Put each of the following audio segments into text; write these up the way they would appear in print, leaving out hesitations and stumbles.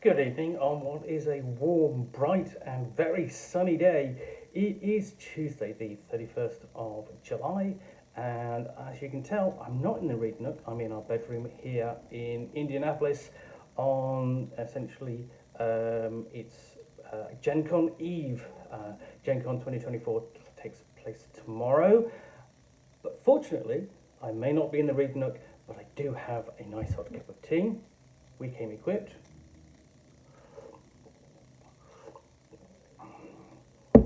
Good evening on what is a warm, bright and very sunny day. It is Tuesday the 31st of July and as you can tell I'm not in the Read Nook, I'm in our bedroom here in Indianapolis on essentially it's Gen Con Eve. Gen Con 2024 takes place tomorrow, but fortunately I may not be in the Read Nook, but I do have a nice hot cup of tea. We came equipped.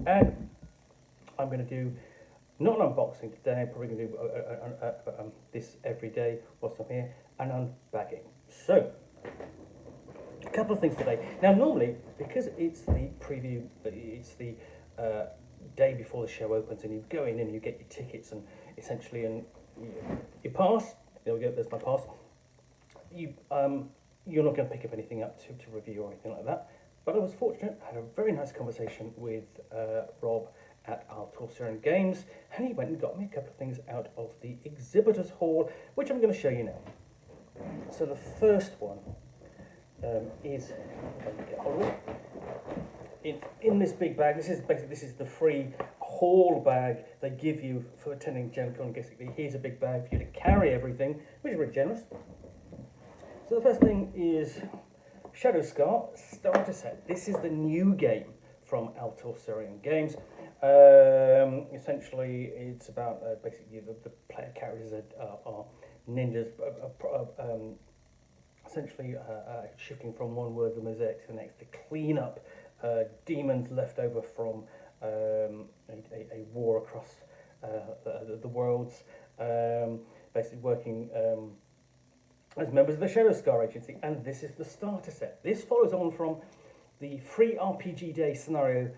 And I'm going to do not an unboxing today. I'm probably going to do this every day whilst I'm here, and unbagging. So, a couple of things today. Now, normally, because it's the preview, it's the day before the show opens, and you go in and you get your tickets, and essentially, and you pass. There we go. There's my pass. You're not going to pick up anything up to review or anything like that. But I was fortunate, I had a very nice conversation with Rob at Talsorian Games, and he went and got me a couple of things out of the exhibitors hall, which I'm going to show you now. So the first one is, if I can get hold of it, in this big bag. This is the free hall bag they give you for attending Gen Con. Basically, here's a big bag for you to carry everything, which is very generous. So the first thing is Shadow Scar starter set. This is the new game from Talsorian Games. Essentially, it's about basically the player characters are ninjas, essentially shifting from one world of the mosaic to the next to clean up demons left over from a war across the worlds. Basically working as members of the Shadow Scar Agency, and this is the starter set. This follows on from the free RPG Day scenario,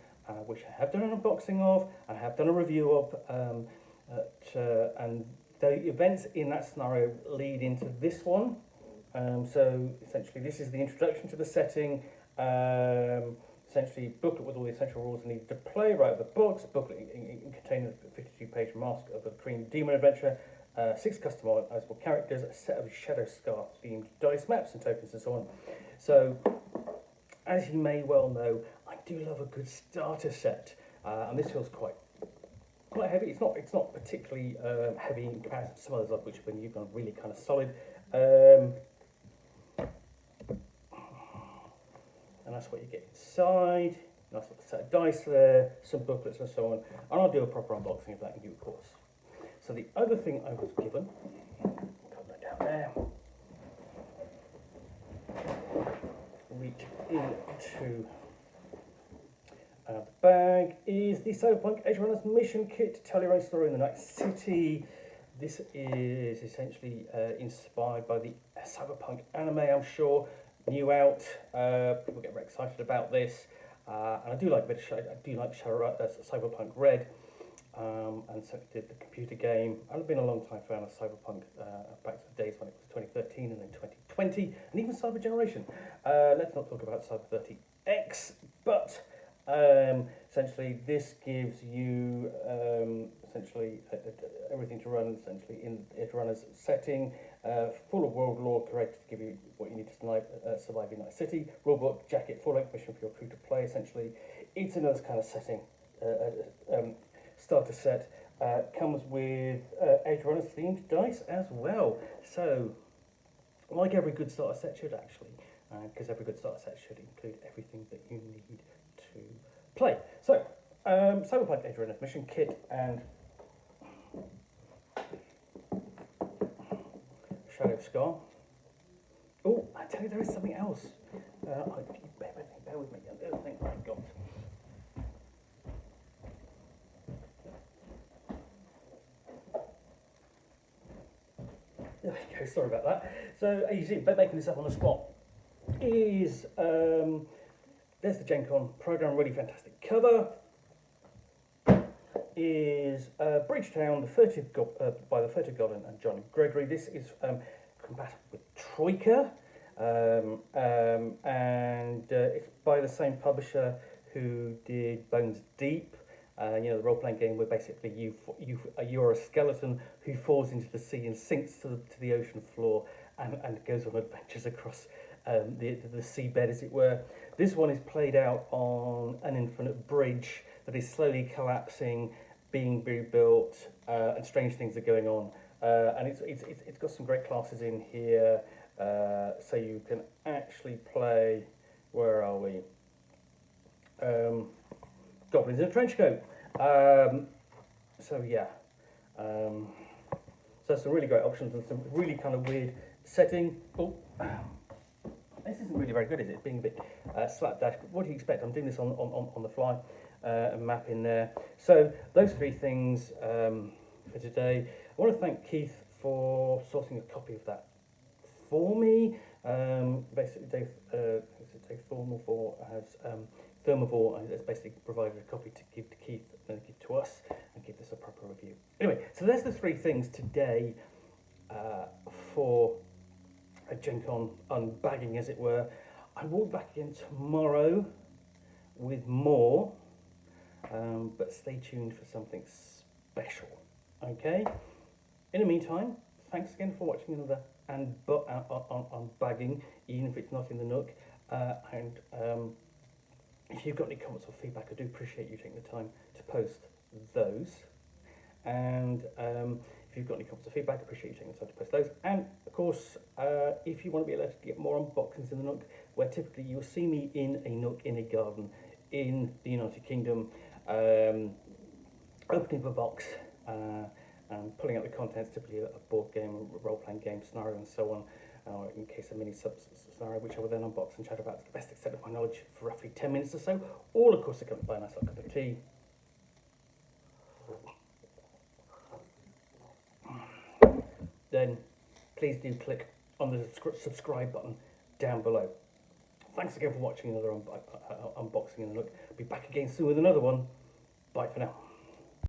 which I have done an unboxing of, I have done a review of, and the events in that scenario lead into this one. So essentially this is the introduction to the setting, essentially booklet with all the essential rules needed to play right out of the box, booklet containing a 52-page Mask of the Green Demon adventure, 6 customizable characters, a set of Shadow Scar themed dice maps and tokens and so on. So, as you may well know, I do love a good starter set, and this feels quite heavy. It's not particularly heavy in comparison to some others, which have been really kind of solid. And that's what you get inside. Nice little set of dice there, some booklets and so on. And I'll do a proper unboxing of that in due course. So the other thing I was given, cut that down there, reach into the bag, is the Cyberpunk Edgerunners mission kit to tell your own story in the Night City. This is essentially inspired by the Cyberpunk anime, I'm sure, new out. People get very excited about this, and I do like a bit of Cyberpunk Red. And so did the computer game. I've been a long time fan of Cyberpunk, back to the days when it was 2013 and then 2020, and even Cyber Generation. Let's not talk about Cyber 30X, but essentially this gives you essentially everything to run essentially in Edgerunners setting, full of world lore created to give you what you need to survive in Night City. Rulebook, jacket, full-length mission for your crew to play. Essentially, it's another kind of setting. Starter set comes with Edgerunners themed dice as well. So, like every good starter set should actually, because every good starter set should include everything that you need to play. So, Cyberpunk Edgerunners mission kit and Shadow Scar. Oh, I tell you, there is something else. Bear with me. The other thing I got. There we go, sorry about that. So, as you see, making this up on the spot is, there's the Gen Con programme, really fantastic cover. Is Bridgetown, by the 30th Goblin and Johnny Gregory. This is compatible with Troika, and it's by the same publisher who did Bones Deep. The role-playing game where basically you're a skeleton who falls into the sea and sinks to the ocean floor, and goes on adventures across the seabed, as it were. This one is played out on an infinite bridge that is slowly collapsing, being rebuilt, and strange things are going on. And it's got some great classes in here, so you can actually play. Where are we? Goblins in a trench coat. So yeah, so some really great options and some really kind of weird setting. Oh, this isn't really very good, is it? Being a bit slapdash. But what do you expect? I'm doing this on the fly, and map in there. So those three things for today. I want to thank Keith for sourcing a copy of that for me. Basically, Dave Thermivore has basically provided a copy to give to Keith and give to us and give this a proper review. Anyway, so there's the three things today for a Gen Con unbagging, as it were. I will be back again tomorrow with more, but stay tuned for something special. Okay? In the meantime, thanks again for watching another unbagging, even if it's not in the Nook. And if you've got any comments or feedback, I do appreciate you taking the time to post those. And if you've got any comments or feedback, I appreciate you taking the time to post those. And of course, if you want to be allowed to get more unboxings in the Nook, where typically you'll see me in a Nook in a garden in the United Kingdom, opening up a box, and pulling out the contents, typically a board game, a role-playing game, scenario, and so on. In case of mini scenario, which I will then unbox and chat about to the best extent of my knowledge for roughly 10 minutes or so. All, of course, accompanied by a nice little cup of tea. Then please do click on the subscribe button down below. Thanks again for watching another unboxing in the Nook. I'll be back again soon with another one. Bye for now.